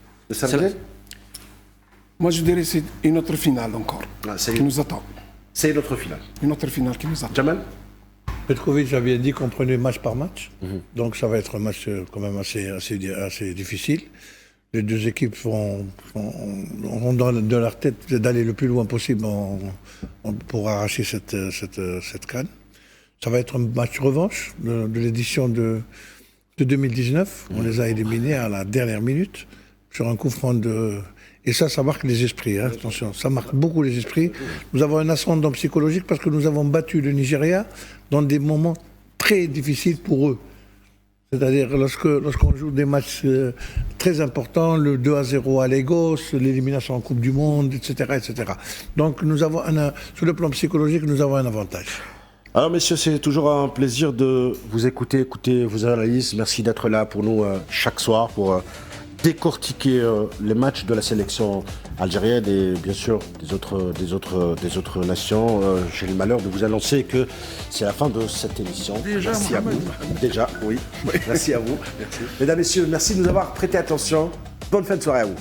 Moi, je dirais que c'est une autre finale encore qui nous attend. C'est une autre finale. Une autre finale qui nous attend. Jamal? Petkovic avait dit qu'on prenait match par match, donc ça va être un match quand même assez difficile. Les deux équipes auront dans leur tête d'aller le plus loin possible pour arracher cette CAN. Ça va être un match revanche de l'édition de 2019. On les a éliminés à la dernière minute sur un coup franc Et ça marque les esprits, hein, attention, ça marque beaucoup les esprits. Nous avons un ascendant psychologique parce que nous avons battu le Nigeria dans des moments très difficiles pour eux. C'est-à-dire lorsqu'on joue des matchs très importants, le 2-0 à Lagos, l'élimination en Coupe du Monde, etc. etc. Donc nous avons sur le plan psychologique, nous avons un avantage. Alors messieurs, c'est toujours un plaisir de vous écouter vos analyses. Merci d'être là pour nous chaque soir pour décortiquer les matchs de la sélection algérienne et bien sûr des autres nations. J'ai le malheur de vous annoncer que c'est la fin de cette émission. Merci à vous. Déjà, oui. Merci à vous. Merci. Mesdames, messieurs, merci de nous avoir prêté attention. Bonne fin de soirée à vous.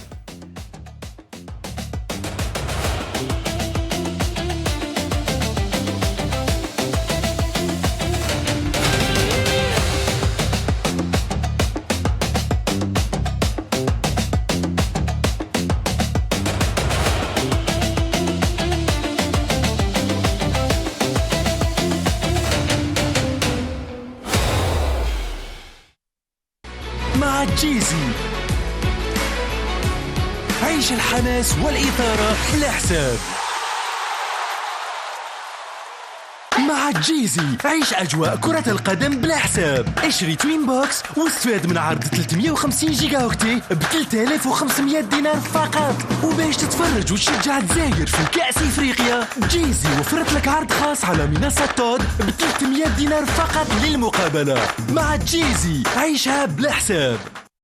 مع جيزي عيش الحماس والإثارة بلا حساب. مع جيزي عيش أجواء كرة القدم بلا حساب. اشتري توين بوكس واستفاد من عرض 350 جيجا اوكتي ب 3500 دينار فقط. وباش تتفرج وتشجع الجزائر في كأس إفريقيا، جيزي وفرت لك عرض خاص على منصة تود ب 300 دينار فقط للمقابلة. مع جيزي عيشها بلا حساب.